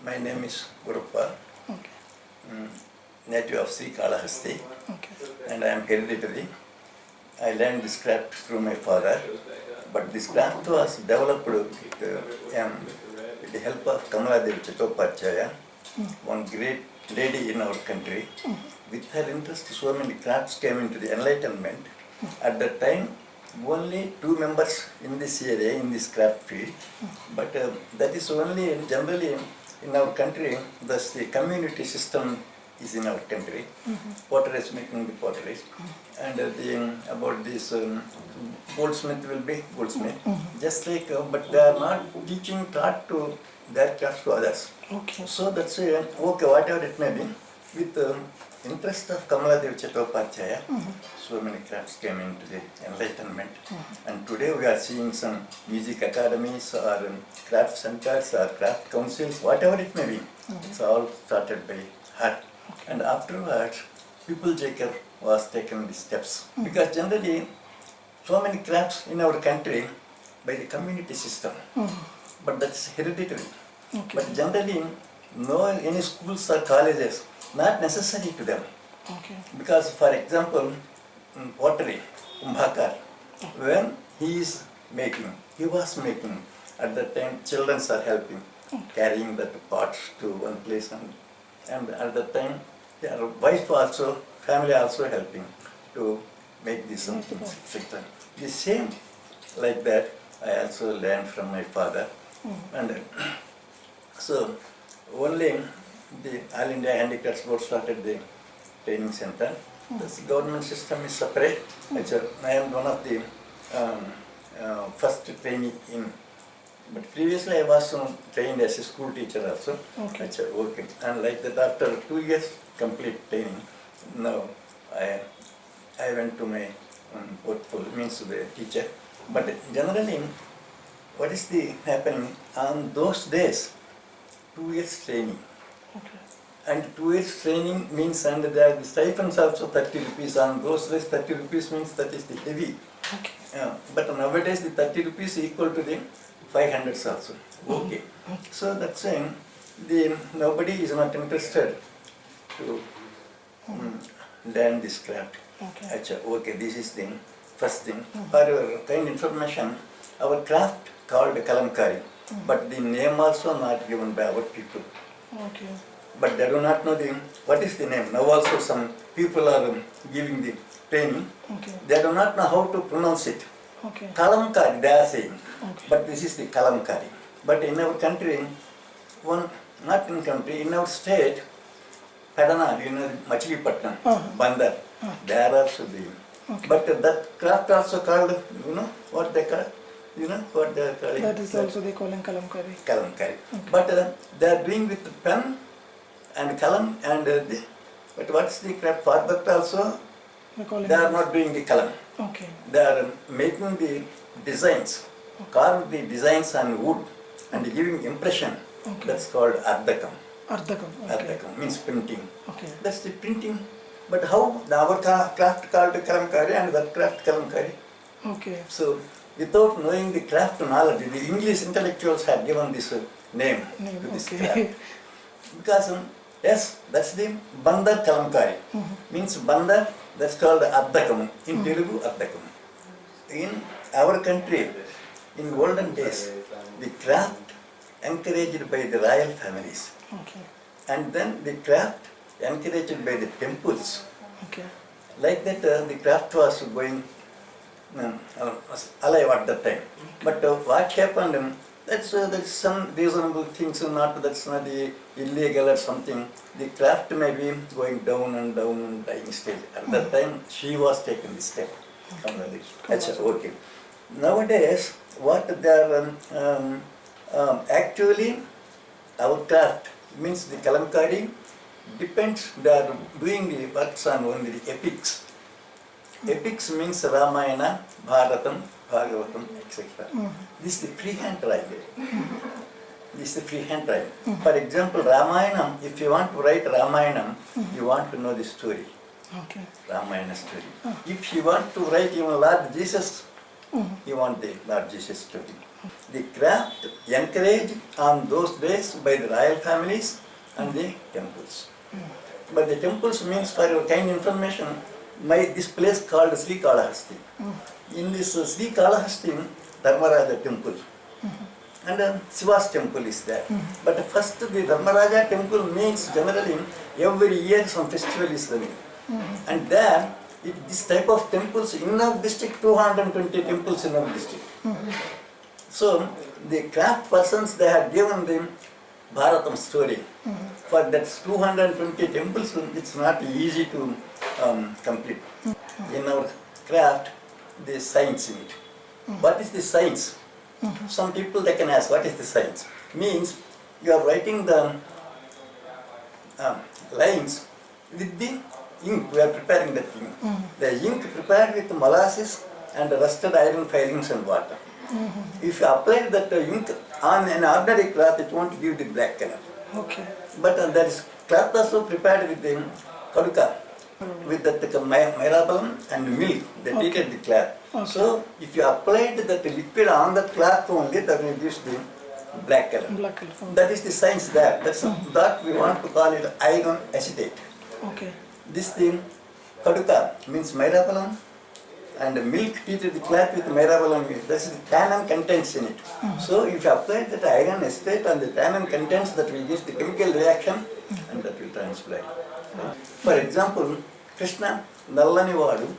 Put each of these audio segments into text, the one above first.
My name is Gurappa, Okay. native of Srikalahasti, Okay. and I am hereditary. I learned this craft through my father, but this craft was developed with the help of Chetty, one great lady in our country. With her interest, so many crafts came into the enlightenment. At that time, only 2 members in this area, in this craft field, but that is only generally in our country. Thus, the community system is in our country. Potteries making the potteries, and about this goldsmith will be goldsmith. Just like, but they are not taught to their craft to others. Okay. So that's okay, whatever it may be, with interest of Kamaladevi Chettopadhyaya, so many crafts came into the enlightenment. And today we are seeing some music academies or craft centers or craft councils, whatever it may be. It's all started by her. And afterwards, People Jacob was taken the steps. Because generally, so many crafts in our country by the community system. But that's hereditary. Okay. But generally, no any schools or colleges, not necessary to them. Okay. Because, for example, pottery, kumbhakar, when he was making, at that time children are helping, carrying that pots to one place, and at that time their wife also, family also helping to make this something. The same like that I also learned from my father. And so only the All India Handicrafts Board started the training center. The government system is separate. I am one of the first trainee in. But previously I was trained as a school teacher also. Okay. Okay. And like that, after 2 years complete training, now I went to my portfolio, means to the teacher. But generally, what is the happening on those days? 2 years training. Okay. And 2 years training means, and the stipends also 30 rupees. On those days 30 rupees means that is the heavy. Okay. But nowadays the 30 rupees equal to the 500s also. Okay. So that's saying nobody is not interested to learn this craft. Okay. Okay, this is the first thing. For your kind information, our craft called Kalamkari, but the name also not given by our people. Okay. But they do not know what is the name. Now also some people are giving the training. Okay. They do not know how to pronounce it. Okay. Kalamkari they are saying, Okay. but this is the Kalamkari. But in our country, not in country, in our state, Padana, Machilipatnam, Bandar, they are also doing. Okay. But that craft also called, what they call? What they are calling? That is also they call in Kalamkari. Kalamkari. But they are doing with pen and kalam and but what's the craft? For that also, they are not doing the kalam. Okay. They are making the designs, carve the designs on wood and giving impression. Okay. That's called ardakam. Ardakam. Okay. Ardakam means printing. Okay. That's the printing. But how our craft called Kalamkari and that craft Kalamkari? Okay. So without knowing the craft knowledge, the English intellectuals had given this name to this Okay. craft. Because yes, that's the Bandar Kalamkari. Means Bandar, that's called Ardakam. In Telugu, Ardakam. In our country, in olden days, the craft encouraged by the royal families. Okay. And then the craft encouraged by the temples. Okay. Like that, the craft was going alive at that time. But what happened? That's some reasonable things. That's not the illegal or something. The craft may be going down and dying stage. At that time, she was taking this step. Okay. Nowadays, what they are actually our craft means the Kalamkari depends. They are doing the works on only the epics. Epics means Ramayana, Bharatam, Bhagavatam, etc. This is the freehand writing. This is the freehand writing. For example, Ramayana, if you want to write Ramayana, you want to know the story. Okay. Ramayana story. If you want to write even Lord Jesus, you want the Lord Jesus story. The craft encouraged on those days by the royal families and the temples. But the temples means, for your kind information, this place called Srikalahasti. In this Srikalahasti, Dharmaraja temple. And Shiva's temple is there. But first the Dharmaraja temple means generally every year some festival is running. And there, this type of temples in our district, 220 temples in our district. So the craft persons, they had given the Bharatam story. For that 220 temples, it's not easy to complete. In our craft, there is science in it. What is the science? Some people they can ask, what is the science? Means you are writing the lines with the ink. We are preparing that ink. The ink prepared with molasses and rusted iron filings and water. If you apply that ink on an ordinary cloth, it won't give the black color. Okay. But there is cloth also prepared with the kaduka, with that myrabalam and milk. They treated the cloth. Okay. So if you applied that liquid on the cloth only, that will give the black color. Black color. That is the science there. That's that we want to call it iron acetate. Okay. This thing, kaduka means myrabalam, and milk treated the cloth with myrabalam. That's the tannin contents in it. So if you apply that iron acetate and the tannin contents, that will give the chemical reaction and that will transpire. For example, Krishna Nallani Vadu,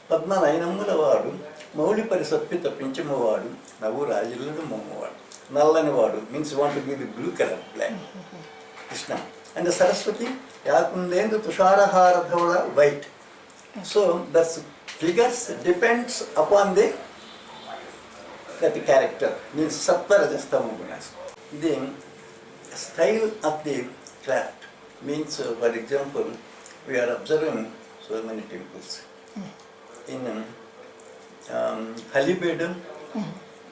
Padma Nainamula Vadu, Mauli Parisapita Pinchama Vadu, Navu Rajiludu Momo Vadu. Nallani Vadu means you want to give the blue color, black. Krishna. And the Saraswati, Yakundendu Tushara Dhavala, white. So the figures depends upon the character, means Sattva Rajastama Gunas. The style of the craft means, for example, we are observing so many temples. In Halibedam,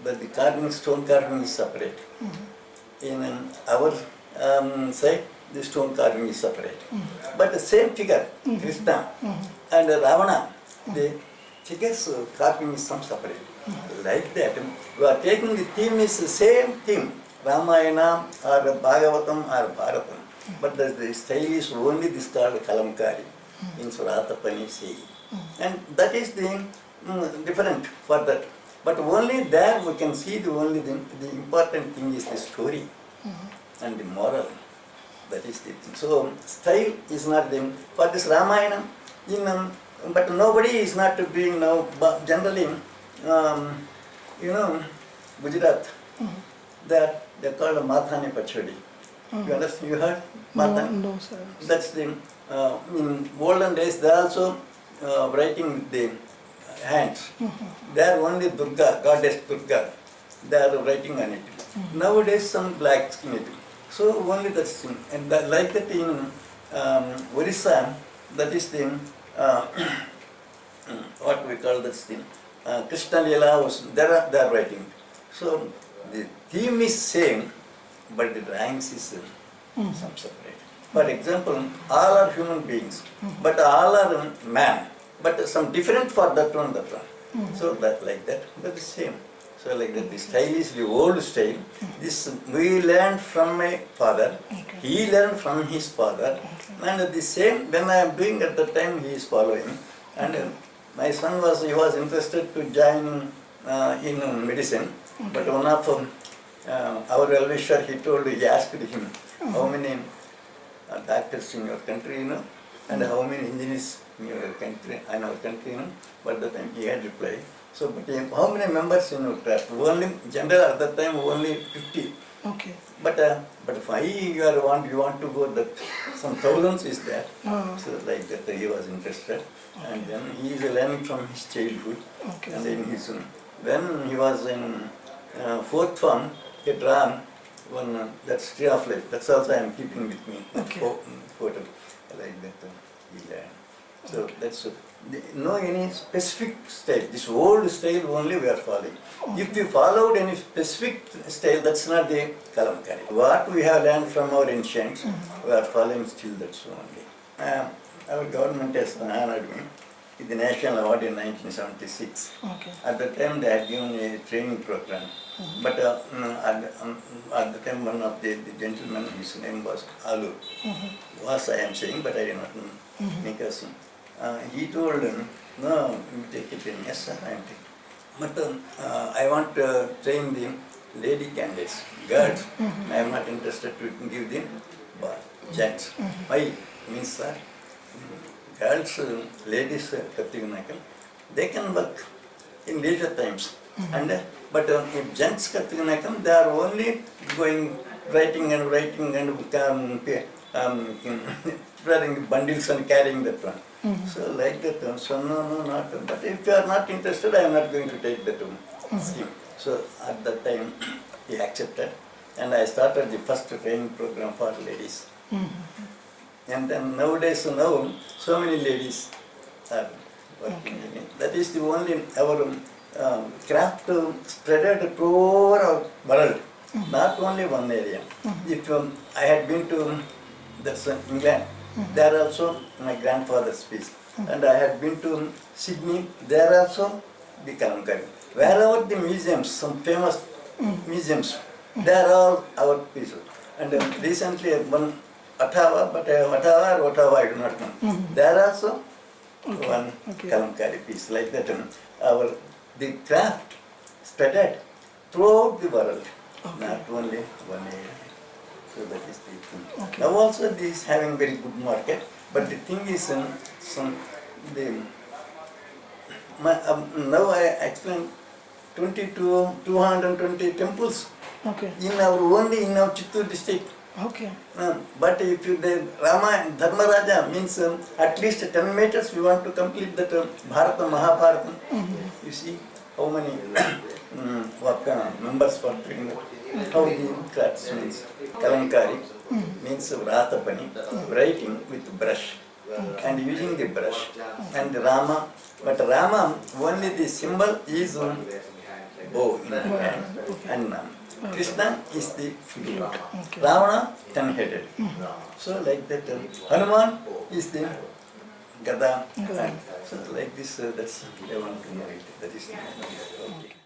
the carving, stone carving is separate. In our side, the stone carving is separate. But the same figure, Krishna and Ravana, the figures carving is some separate. Like that, we are taking the theme is the same theme, Ramayana or Bhagavatam or Bharatam. But the style is only this called Kalamkari in Suratapani Sei. And that is the different for that. But only there we can see the important thing is the story and the moral. That is the thing. So style is not the for this Ramayana. But nobody is not being now. But generally, Gujarat, they called Mathani Pachadi. You understand? You heard? No, sir. That's the in olden days they also writing with the hands. They are only Durga, goddess Durga. They are writing on it. Nowadays some black in it. So only that's thing. And like that in Orissa, that is the what we call that thing. Krishna Leela was they are writing. So the theme is same, but the drawings is some separate. For example, all are human beings, but all are man, but some different for that one, that one. So that like that, but the same. So like that, the style is the old style. This we learned from my father, he learned from his father, and the same when I am doing at the time he is following. And my son was interested to join in medicine, but one of our well-wisher, he asked him, how many doctors in your country, and how many engineers in your country, in our country, But that time he had replied. So, but how many members in your craft? Only, general at that time, only 50. Okay. But why you want to go that some thousands is there. So like that he was interested. And then he is learning from his childhood. Okay. And then when he was in fourth form, he drawn one that's Tree of Life. That's also I am keeping with me. Okay. Photo like that he learned. So that's no any specific style. This old style only we are following. If we followed any specific style, that's not the Kalamkari. What we have learned from our ancients, we are following still that's only. Our government has honored me with the National Award in 1976. Okay. At the time they had given a training program. But at the time, one of the gentlemen, his name was Alu. Was I am saying, but I do not know. Because he told him, no, you take it in. Yes, sir, I am taking. But I want to train the lady candidates, girls. I am not interested to give them gents. Why? Means, sir, girls, ladies, they can work in leisure times. And but if gents they are only going writing and wearing bundles and carrying that one. So like that, so no, not. But if you are not interested, I am not going to take that scheme. So at that time, he accepted, and I started the first training program for ladies. And then nowadays, so many ladies are working in it. That is the only our craft spread over our world, not only one area. If I had been to England, there also my grandfather's piece, and I had been to Sydney, there also the Kalamkari. Wherever the museums, some famous museums, they are all our pieces. And recently one Ottawa, but Ottawa, I do not know. There also one Kalamkari piece like that. The craft spread throughout the world, not only one area. So that is the thing. Now also this is having very good market, but the thing is, now I explain 220 temples in our Chittoor district. But if the Rama Dharmaraja means at least 10 meters we want to complete that Bharata Mahabharata. You see how many members for doing that. How the crafts means. Kalamkari means Vratapani, writing with brush and using the brush. And Rama, but Rama only the symbol is bow in hand and Krishna is the flute. Ravana 10-headed. So like that, Hanuman is the Gada. So like this, that's I want to know it. That is the okay.